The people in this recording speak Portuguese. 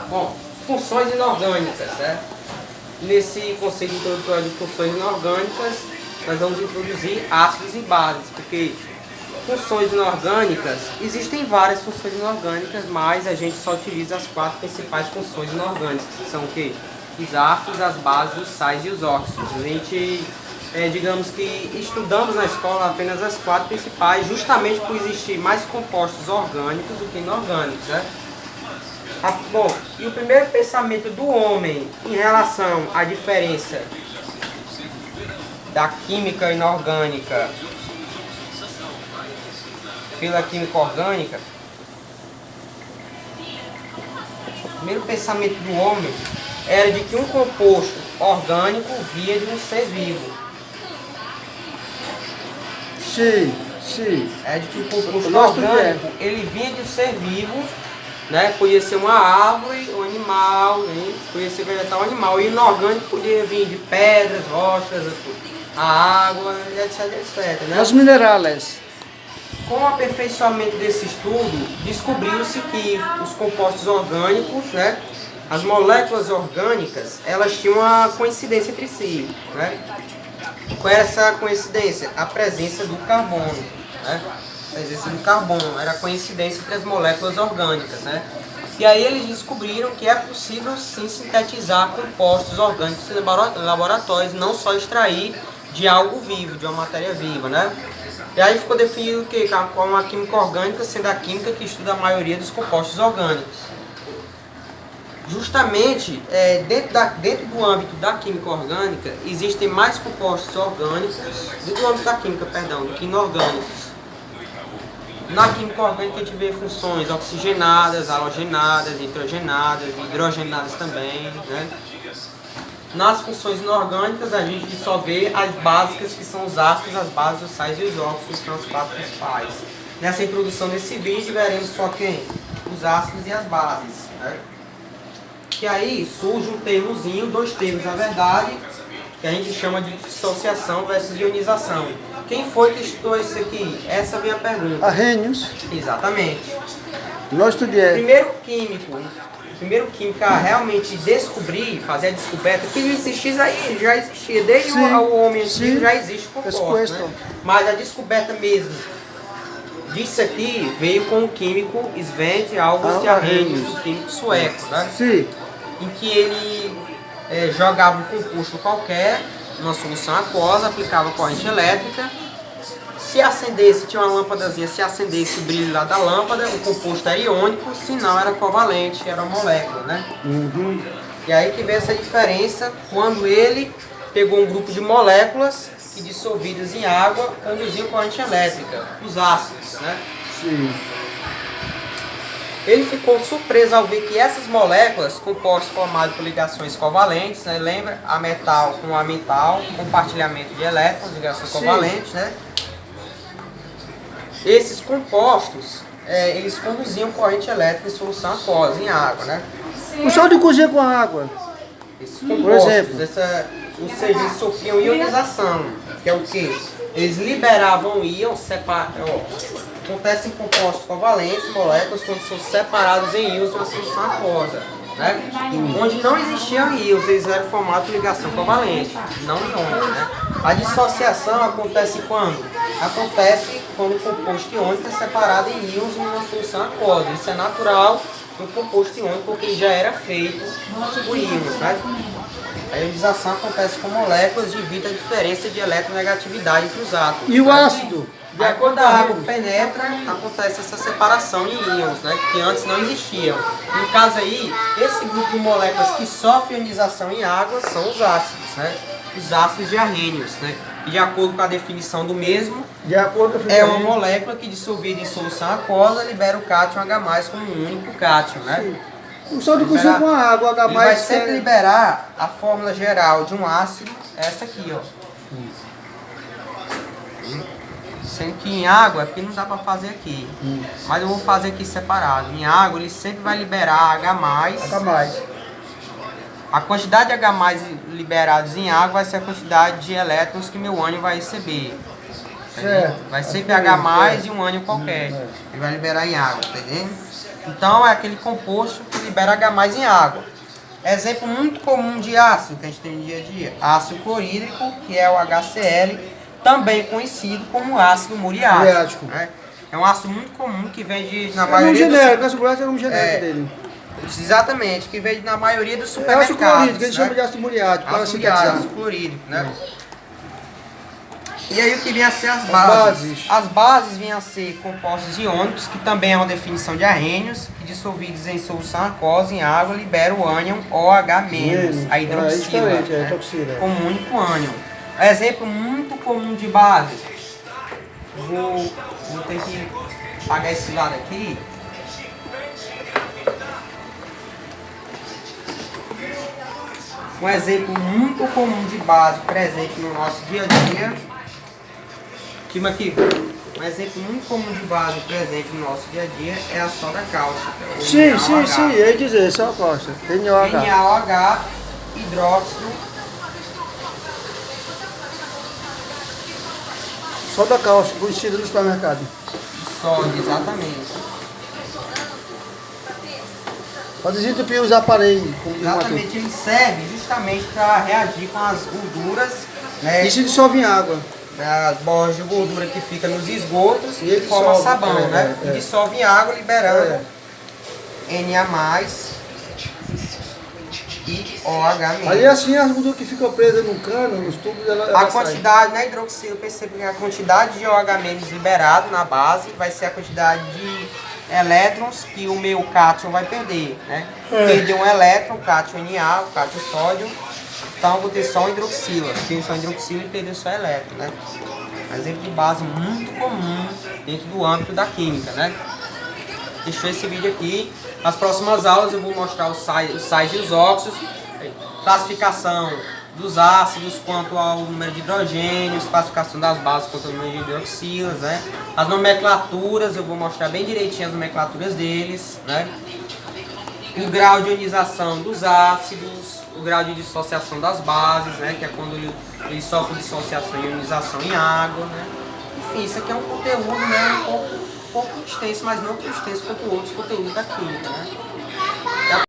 Bom, funções inorgânicas, né? Nesse conceito introdutório de funções inorgânicas, nós vamos introduzir ácidos e bases, porque funções inorgânicas, existem várias funções inorgânicas, mas a gente só utiliza as 4 principais funções inorgânicas, que são o quê? Os ácidos, as bases, os sais e os óxidos. A gente, digamos que estudamos na escola apenas as 4 principais, justamente por existir mais compostos orgânicos do que inorgânicos, né? Bom, e o primeiro pensamento do homem em relação à diferença da química inorgânica pela química orgânica, o primeiro pensamento do homem era de que um composto orgânico vinha de um ser vivo. Sim. É de que o composto orgânico ele vinha de um ser vivo, né? Podia ser uma árvore, um animal, né? Podia ser vegetal ou animal. E inorgânico podia vir de pedras, rochas, a água, etc, etc. Né? Os minerais. Com o aperfeiçoamento desse estudo, descobriu-se que os compostos orgânicos, né? As moléculas orgânicas, elas tinham uma coincidência entre si, né? Qual era essa coincidência? A presença do carbono, né? A presença do carbono era a coincidência entre as moléculas orgânicas, né? E aí eles descobriram que é possível sim sintetizar compostos orgânicos em laboratórios, não só extrair de algo vivo, de uma matéria viva, né? E aí ficou definido que como a química orgânica sendo a química que estuda a maioria dos compostos orgânicos. Justamente, dentro do âmbito da química orgânica, existem mais compostos orgânicos, dentro do âmbito da química, perdão, do que inorgânicos. Na química orgânica a gente vê funções oxigenadas, halogenadas, nitrogenadas, hidrogenadas também, né? Nas funções inorgânicas a gente só vê as básicas, que são os ácidos, as bases, os sais e os óxidos, que são as 4 principais. Nessa introdução desse vídeo veremos só quem? Os ácidos e as bases, né? Que aí surge um termozinho, 2 termos na verdade, que a gente chama de dissociação versus ionização. Quem foi que estudou isso aqui? Essa vem a pergunta. Arrhenius. Exatamente. Nós estudamos. Primeiro químico a realmente descobrir, fazer a descoberta, que já existia, desde o homem antigo já existe composto, né? Mas a descoberta mesmo disso aqui veio com o químico Sven August Arrhenius, o químico sueco, né? Sim. Em que ele jogava um composto qualquer numa solução aquosa, aplicava corrente elétrica. Se acendesse, tinha uma lâmpadazinha, se acendesse o brilho lá da lâmpada, o composto era iônico, se não era covalente, era uma molécula, né? Uhum. E aí que vem essa diferença quando ele pegou um grupo de moléculas que dissolvidas em água conduziam corrente elétrica, os ácidos, né? Sim. Ele ficou surpreso ao ver que essas moléculas, compostos formados por ligações covalentes, né? Lembra? A metal com a metal, compartilhamento de elétrons, ligações covalentes, né? Esses compostos, eles conduziam corrente elétrica em solução aquosa, em água, né? O sal de cozinha com água. Esses compostos, ou seja, eles sofriam ionização, que é o quê? Eles liberavam íons acontece em compostos covalentes, moléculas, quando são separados em íons numa solução aquosa, né? Onde não existiam íons, eles eram formados por ligação covalente, não íons, né? A dissociação acontece quando? Acontece quando o composto iônico é separado em íons numa solução aquosa. Isso é natural no composto iônico, porque ele já era feito por íons, né? A ionização acontece com moléculas devido à diferença de eletronegatividade entre os átomos. E o ácido? Aí, quando a água penetra, acontece essa separação em íons, né, que antes não existiam. No caso aí, esse grupo de moléculas que sofre ionização em água são os ácidos, né? Os ácidos de Arrhenius, né? E de acordo com a definição do mesmo, é uma molécula que dissolvida em solução aquosa libera o cátion H+, como um único cátion, né? Sim. O sal de cozinha com a água, H+. Ele vai sempre liberar a fórmula geral de um ácido, essa aqui, ó. Sendo que em água, aqui não dá para fazer aqui, mas eu vou fazer aqui separado. Em água, ele sempre vai liberar H+. A quantidade de H+ liberados em água vai ser a quantidade de elétrons que meu ânion vai receber. Vai sempre H+ e um ânion qualquer. Ele vai liberar em água, tá entendendo? Então é aquele composto que libera H+ em água. Exemplo muito comum de ácido que a gente tem no dia a dia, ácido clorídrico, que é o HCl, também conhecido como ácido muriático. Muriático. Né? É um ácido muito comum que vem na É um maioria genérico, ácido muriático é um genérico É. dele. Exatamente, que vem na maioria dos É ácido supermercados. clorídrico, eles chamam de ácido muriático, para ácido muriático, sintetizar. ácido clorídrico, né? E aí o que vem a ser as bases. bases? As bases vêm a ser compostos iônicos, que também é uma definição de arrênios, que dissolvidos em solução aquosa em água liberam o ânion OH-, a hidroxila, É diferente, né? toxina. Com um único ânion. Exemplo muito comum de base. Vou ter que apagar esse lado aqui. Um exemplo muito comum de base presente no nosso dia a dia. Aqui. Um exemplo muito comum de base presente no nosso dia a dia é a soda cáustica. Sim, eu ia dizer, só costa. NaOH. NaOH, hidróxido. Soda cáustica, conhecida no supermercado. Sódio, exatamente. Pode desentupir os aparelhos. Exatamente, ele serve justamente para reagir com as gorduras, né? E se dissolve em água. As borras de gordura que fica nos esgotos E ele e forma dissolve, sabão, né? é. E dissolve em água, liberando Na+, e OH-. Aí assim as gorduras que ficam presas no cano, nos tubos, ela A quantidade na hidroxila, percebe que a quantidade de OH- liberado na base vai ser a quantidade de elétrons que o meu cátion vai perder, né? Perder um elétron, cátion Na, o cátion sódio, então eu vou ter só hidroxila. Tem só hidroxila e perder só elétron, né? Um exemplo de base muito comum dentro do âmbito da química, né? Deixou esse vídeo aqui. Nas próximas aulas eu vou mostrar os sais e os óxidos, classificação dos ácidos quanto ao número de hidrogênios, classificação das bases quanto ao número de hidroxilas, né? As nomenclaturas, eu vou mostrar bem direitinho as nomenclaturas deles, né? O grau de ionização dos ácidos, o grau de dissociação das bases, né? Que é quando ele sofre dissociação e ionização em água, né? Enfim, isso aqui é um conteúdo, né? Um pouco extenso, mas não tão extenso quanto outros conteúdos da química, né?